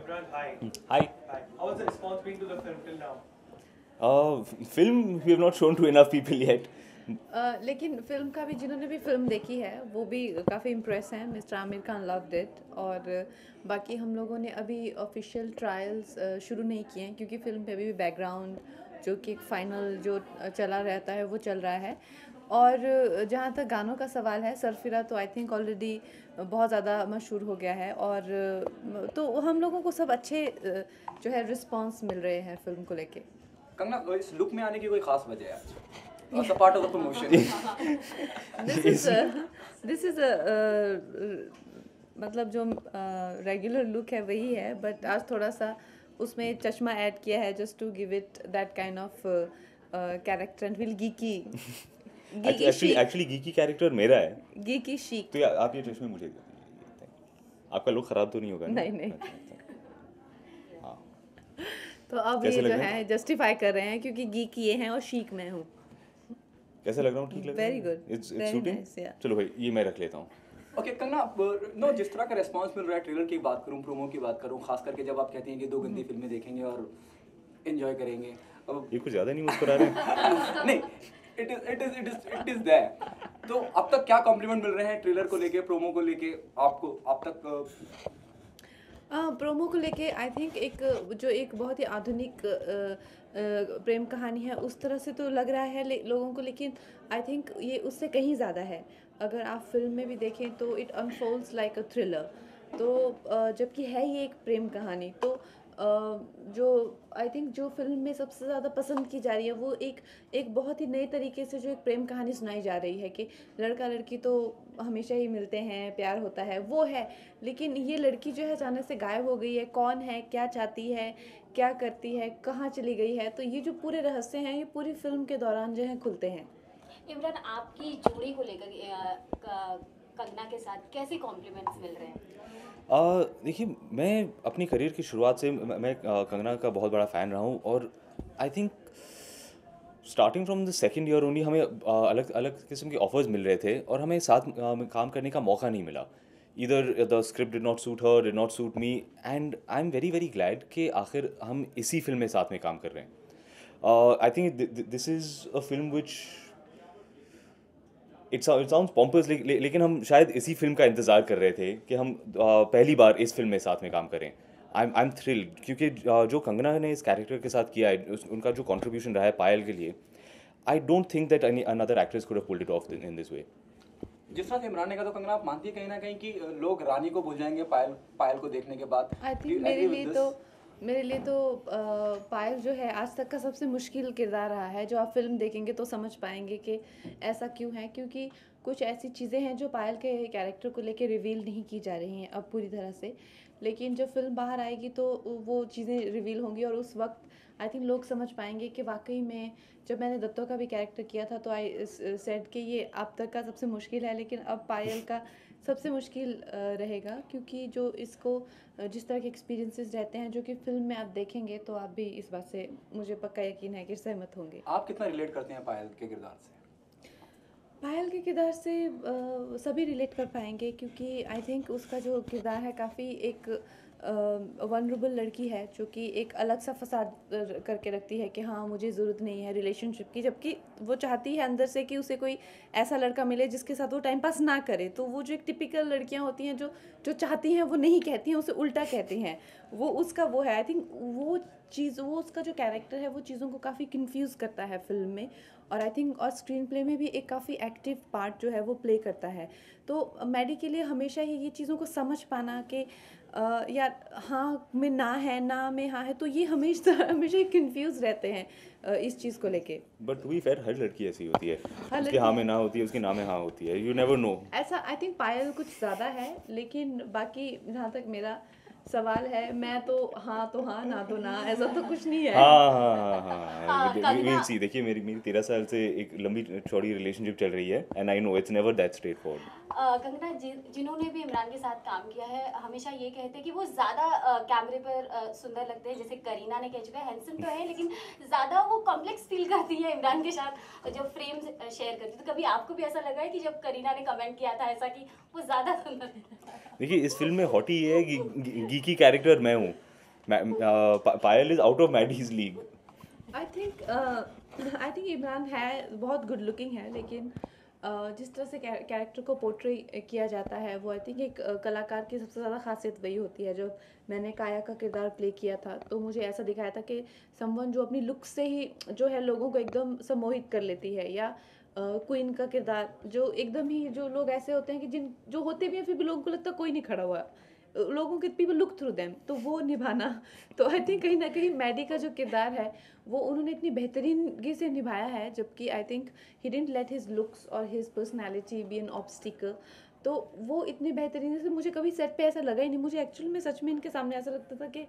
Imran, hi. Hi. Hi. How was the response been to the film till now? Film we have not shown to enough people yet. लेकिन film का भी जिन्होंने भी film देखी है वो भी काफ़ी इम्प्रेस हैं. Mister Aamir Khan loved it. और बाकी हम लोगों ने अभी ऑफिशियल ट्रायल्स शुरू नहीं किए हैं क्योंकि फिल्म पे अभी भी बैकग्राउंड जो कि फाइनल जो चला रहता है वो चल रहा है. और जहाँ तक गानों का सवाल है, सरफिरा तो आई थिंक ऑलरेडी बहुत ज़्यादा मशहूर हो गया है. और तो हम लोगों को सब अच्छे जो है रिस्पांस मिल रहे हैं फिल्म को लेके. कंगना, इस लुक में आने की कोई खास वजह है आज? As a part of the promotion. this is a मतलब जो रेगुलर लुक है वही है, बट आज थोड़ा सा उसमें चश्मा ऐड किया है just to give it that kind of character and will geeky. Actually geeky character मेरा है. Geeky chic. तो आप ये चश्मे मुझे आपका लुक खराब तो नहीं होगा? नहीं. हाँ. तो अब ये जो है जस्टिफाई कर रहे हैं क्योंकि गीक ये हैं और शीक मैं हूँ. कैसा लग रहा हूँ? ठीक लग रहा है? Very good. It's suiting. चलो भाई ये मैं रख लेता हूँ. ओके कंगना, नो जिस तरह का रिस्पांस मिल रहा है, ट्रेलर की बात करूँ, प्रोमो की बात करूँ, खास करके जब आप कहते हैं कि 2 गंदी फिल्में देखेंगे और एंजॉय करेंगे. ये कुछ ज़्यादा नहीं मुस्कुरा रहे? नहीं, इट इज दैट. तो अब तक क्या कॉम्प्लीमेंट मिल रहे हैं ट्रेलर को लेके, प्रोमो को लेके आपको अब तक? प्रोमो को लेके आई थिंक एक बहुत ही आधुनिक प्रेम कहानी है उस तरह से तो लग रहा है लोगों को, लेकिन आई थिंक ये उससे कहीं ज़्यादा है. अगर आप फिल्म में भी देखें तो it unfolds like a thriller. तो जबकि है ये एक प्रेम कहानी, तो जो आई थिंक जो फिल्म में सबसे ज़्यादा पसंद की जा रही है वो एक बहुत ही नए तरीके से जो एक प्रेम कहानी सुनाई जा रही है कि लड़का लड़की तो हमेशा ही मिलते हैं, प्यार होता है, वो है, लेकिन ये लड़की जो है अचानक से गायब हो गई है. कौन है, क्या चाहती है, क्या करती है, कहाँ चली गई है, तो ये जो पूरे रहस्य हैं ये पूरी फिल्म के दौरान जो है खुलते हैं. इमरान, आपकी जोड़ी को लेकर कंगना के साथ कैसे कॉम्प्लीमेंट्स मिल रहे हैं? देखिए, मैं अपनी करियर की शुरुआत से मैं कंगना का बहुत बड़ा फ़ैन रहा हूँ. और I think starting from the second year only हमें अलग अलग किस्म के ऑफर्स मिल रहे थे और हमें साथ काम करने का मौका नहीं मिला. इधर the script did not suit her, did not suit me, and I am very very glad कि आखिर हम इसी फिल्म में साथ में काम कर रहे हैं. I think this is a film which it sounds pompous, लेकिन हम शायद इसी फिल्म का इंतज़ार कर रहे थे कि हम पहली बार इस फिल्म में साथ में काम करें. आई एम थ्रिल्ड क्योंकि जो कंगना ने इस कैरेक्टर के साथ किया है, उनका जो कंट्रीब्यूशन रहा है पायल के लिए, I don't think that any another actress could have pulled it of in this way. जिस तरह से इमरान ने कहा, तो कंगना आप मानती है कहीं ना कहीं कि लोग रानी को भूल जाएंगे पायल को देखने के बाद? आई थिंक मेरे लिए तो पायल जो है आज तक का सबसे मुश्किल किरदार रहा है. जो आप फिल्म देखेंगे तो समझ पाएंगे कि ऐसा क्यों है, क्योंकि कुछ ऐसी चीज़ें हैं जो पायल के कैरेक्टर को लेके रिवील नहीं की जा रही हैं अब पूरी तरह से, लेकिन जब फिल्म बाहर आएगी तो वो चीज़ें रिवील होंगी और उस वक्त आई थिंक लोग समझ पाएंगे कि वाकई में जब मैंने दत्तों का भी कैरेक्टर किया था तो आई सेड कि ये अब तक का सबसे मुश्किल है, लेकिन अब पायल का सबसे मुश्किल रहेगा, क्योंकि जो इसको जिस तरह के एक्सपीरियंसेस रहते हैं जो कि फिल्म में आप देखेंगे तो आप भी इस बात से मुझे पक्का यकीन है कि सहमत होंगे. आप कितना रिलेट करते हैं पायल के किरदार से? पायल के किरदार से सभी रिलेट कर पाएंगे, क्योंकि आई थिंक उसका जो किरदार है काफ़ी एक वनरेबल लड़की है जो कि एक अलग सा फसाद करके रखती है कि हाँ मुझे ज़रूरत नहीं है रिलेशनशिप की, जबकि वो चाहती है अंदर से कि उसे कोई ऐसा लड़का मिले जिसके साथ वो टाइम पास ना करे. तो वो जो एक टिपिकल लड़कियां होती हैं जो चाहती हैं वो नहीं कहती हैं, उसे उल्टा कहती हैं, वो उसका वो है. आई थिंक वो उसका जो कैरेक्टर है वो चीज़ों को काफ़ी कन्फ्यूज़ करता है फिल्म में, और आई थिंक और स्क्रीन प्ले में भी एक काफ़ी एक्टिव पार्ट जो है वो प्ले करता है. तो मैडी के लिए हमेशा ही ये चीज़ों को समझ पाना कि यार हाँ में ना है, ना में हाँ है, तो ये हमेशा कंफ्यूज रहते हैं इस चीज़ को लेके. बट टू बी फेयर, हर लड़की ऐसी होती है, हर उसके हाँ में ना होती है, उसके ना में हाँ होती है. You never know. ऐसा आई थिंक पायल कुछ ज़्यादा है, लेकिन बाकी जहाँ तक मेरा सवाल है, मैं तो हाँ ना तो ना, ऐसा तो कुछ नहीं है. हाँ. we'll see. देखिए मेरी 13 साल से एक लंबी चौड़ी रिलेशनशिप चल रही है, and I know it's never that straight forward. Kangana, जिन्होंने भी इमरान के साथ काम किया है हमेशा ये कहते हैं कि वो ज़्यादा कैमरे पर सुंदर लगते हैं. जैसे करीना ने कह चुका है हैंडसम तो है, लेकिन ज़्यादा वो कॉम्प्लेक्स फील करती है इमरान के साथ जब फ्रेम शेयर करती है. तो कभी आपको भी ऐसा लगा है कि जब करीना ने कमेंट किया था ऐसा कि वो ज़्यादा सुंदर है? देखिए इस फिल्म में हॉटी ये है कि गीकी कैरेक्टर मैं हूँ, Payal is out of Maddy's league. I think Imran है बहुत गुड लुकिंग है, लेकिन जिस तरह से कैरेक्टर को पोर्ट्रे किया जाता है वो आई थिंक एक कलाकार की सबसे ज़्यादा खासियत वही होती है। जब मैंने काया का किरदार प्ले किया था तो मुझे ऐसा दिखाया था कि समवन जो अपनी लुक से ही जो है लोगों को एकदम सम्मोहित कर लेती है, या क्वीन का किरदार जो एकदम ही, जो लोग ऐसे होते हैं कि जिन जो होते भी हैं फिर भी लोगों को लगता है कोई नहीं खड़ा हुआ, लोगों के पीपल लुक थ्रू देम, तो वो निभाना। तो आई थिंक कहीं ना कहीं मैडी का जो किरदार है वो उन्होंने इतनी बेहतरीनगी से निभाया है, जबकि I think he didn't let his looks और his personality be an obstacle. तो वो इतनी बेहतरीन से, मुझे कभी सेट पे ऐसा लगा ही नहीं, मुझे एक्चुअली में सच में इनके सामने ऐसा लगता था कि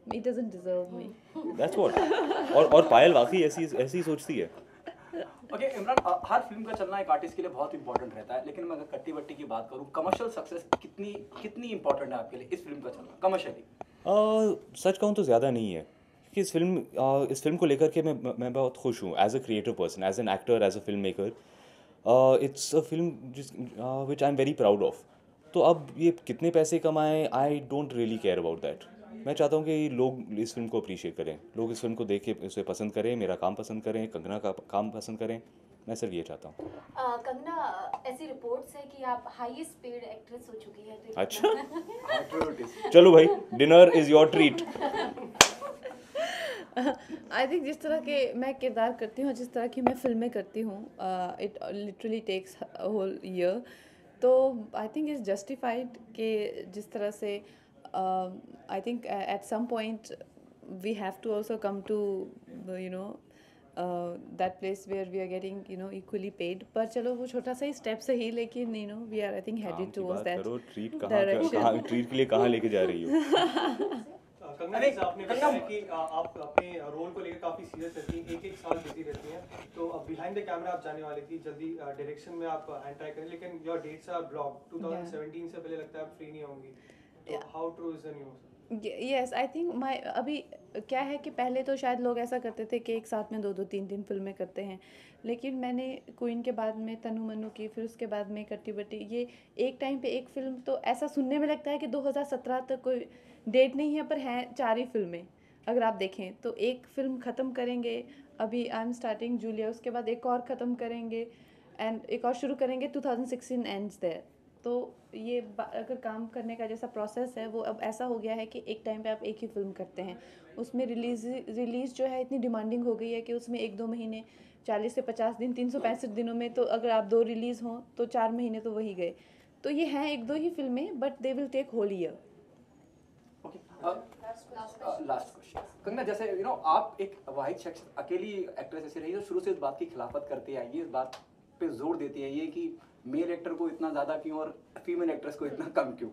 it doesn't deserve me. That's what. और पायल वाकई ऐसी सोचती है। ओके इमरान, हर फिल्म का चलना एक आर्टिस्ट के लिए बहुत इंपॉर्टेंट रहता है, लेकिन मैं अगर कट्टी बट्टी की बात करूँ, कमर्शियल सक्सेस कितनी इंपॉर्टेंट है आपके लिए इस फिल्म का चलना कमर्शियली? सच कहूँ तो ज़्यादा नहीं है, क्योंकि इस फिल्म को लेकर के मैं बहुत खुश हूँ as a creative person, as an actor, as a film maker. It's a film which I am very proud of. तो अब ये कितने पैसे कमाएं, I don't really care about that. मैं चाहता हूँ कि लोग इस फिल्म को अप्रिशिएट करें, लोग इस फिल्म को देख के उसे पसंद करें, मेरा काम पसंद करें, कंगना का काम पसंद करें। मैं सिर्फ ये चाहता हूँ। कंगना, ऐसी रिपोर्ट्स है कि आप हाईएस्ट पेड एक्ट्रेस हो चुकी है, तो अच्छा चलो भाई, dinner is your treat. I think जिस तरह के मैं किरदार करती हूँ, जिस तरह की मैं फिल्में करती हूँ, it literally takes whole year. तो आई थिंक इट्स जस्टिफाइड कि जिस तरह से I think at some point we have to also come to that place where we are getting equally paid. पर चलो वो छोटा सा ही स्टेप सही, लेकिन we are I think headed towards that direction. Treat के लिए कहाँ लेके जा रही हो? कंगना, जैसे आपने बताया है कि आप अपने रोल को लेकर काफी सीरियस रहती हैं, एक साल बिजी रहती हैं, तो अब बिहाइंड द कैमरा आप जाने वाली थी, जल्दी डायरेक्शन में आप एंटर करें, लेकिन योर डेट्स आर ब्लॉक्ड 2017 से पहले लगता है आप फ्री नहीं होंगी, तो how true is the news? Yes, I think अभी क्या है कि पहले तो शायद लोग ऐसा करते थे कि एक साथ में 2-2 3-3 फिल्में करते हैं, लेकिन मैंने क्वीन के बाद में तनु मन्नू की, फिर उसके बाद में कट्टी बट्टी, ये एक टाइम पे एक फिल्म, तो ऐसा सुनने में लगता है कि 2017 तक कोई डेट नहीं है, पर हैं 4 ही फिल्में अगर आप देखें तो। एक फिल्म ख़त्म करेंगे, अभी आई एम स्टार्टिंग जूलिया, उसके बाद एक और ख़त्म करेंगे एंड एक और शुरू करेंगे, 2016 एंड्स देयर। तो ये अगर काम करने का जैसा प्रोसेस है वो अब ऐसा हो गया है कि एक टाइम पे आप एक ही फिल्म करते हैं, उसमें रिलीज़ जो है इतनी डिमांडिंग हो गई है कि उसमें 1-2 महीने, 40 से 50 दिन, 365 दिनों में तो अगर आप 2 रिलीज़ हों तो 4 महीने तो वही गए। तो ये हैं 1-2 ही फिल्में, but they will take whole year. Last question Kangana, जैसे आप एक वाहिद शख्स, अकेली एक्ट्रेस ऐसी रही जो शुरू से इस बात की खिलाफत करती आई है, इस बात पे जोर देती है ये कि मेल एक्टर को इतना ज्यादा क्यों और फीमेल एक्ट्रेस को इतना कम क्यों?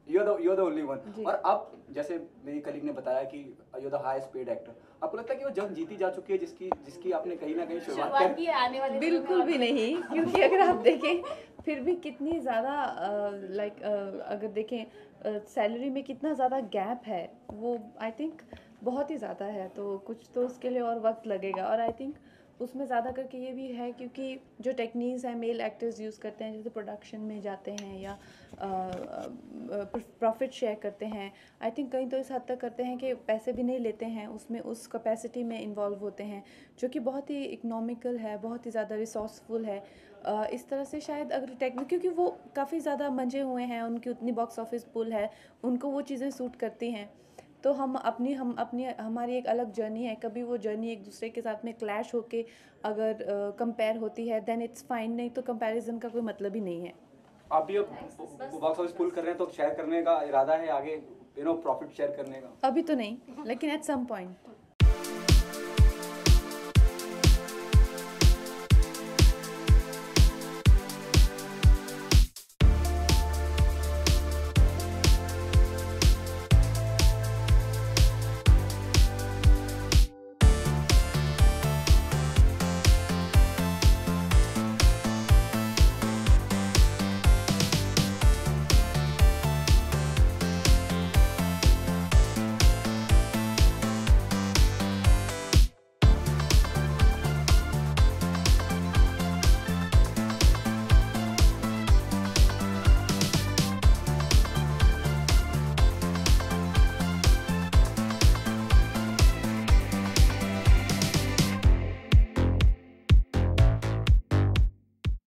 You are the only one. और अब जैसे मेरी कलीग ने बताया कि you are the highest paid actor, आपको लगता है कि वो जंग जीती जा चुकी है जिसकी आपने कहीं ना कहीं शुरुआत की आने वाले? बिल्कुल भी नहीं, क्योंकि अगर आप देखें फिर भी कितनी ज़्यादा अगर देखें सैलरी में कितना ज़्यादा गैप है, वो आई थिंक बहुत ही ज़्यादा है। तो कुछ तो उसके लिए और वक्त लगेगा, और आई थिंक उसमें ज़्यादा करके ये भी है क्योंकि जो टेक्निक्स हैं मेल एक्टर्स यूज़ करते हैं, जैसे प्रोडक्शन में जाते हैं या प्रॉफिट शेयर करते हैं, आई थिंक कहीं तो इस हद तक करते हैं कि पैसे भी नहीं लेते हैं, उसमें उस कैपेसिटी में इन्वॉल्व होते हैं, जो कि बहुत ही इकोनॉमिकल है, बहुत ही ज़्यादा रिसोर्सफुल है। इस तरह से शायद अगर टेक्निक, क्योंकि वो काफ़ी ज़्यादा मंजे हुए हैं, उनकी उतनी बॉक्स ऑफिस पुल है, उनको वो चीज़ें सूट करती हैं। तो हमारी एक अलग जर्नी है, कभी वो जर्नी एक दूसरे के साथ में क्लैश होके अगर कंपेयर होती है देन इट्स फाइन, नहीं तो कंपैरिजन का कोई मतलब ही नहीं है। आप भी अब बॉक्स ऑफिस पुल कर रहे हैं, तो शेयर करने का इरादा है आगे, प्रॉफिट शेयर करने का? अभी तो नहीं, लेकिन एट सम पॉइंट।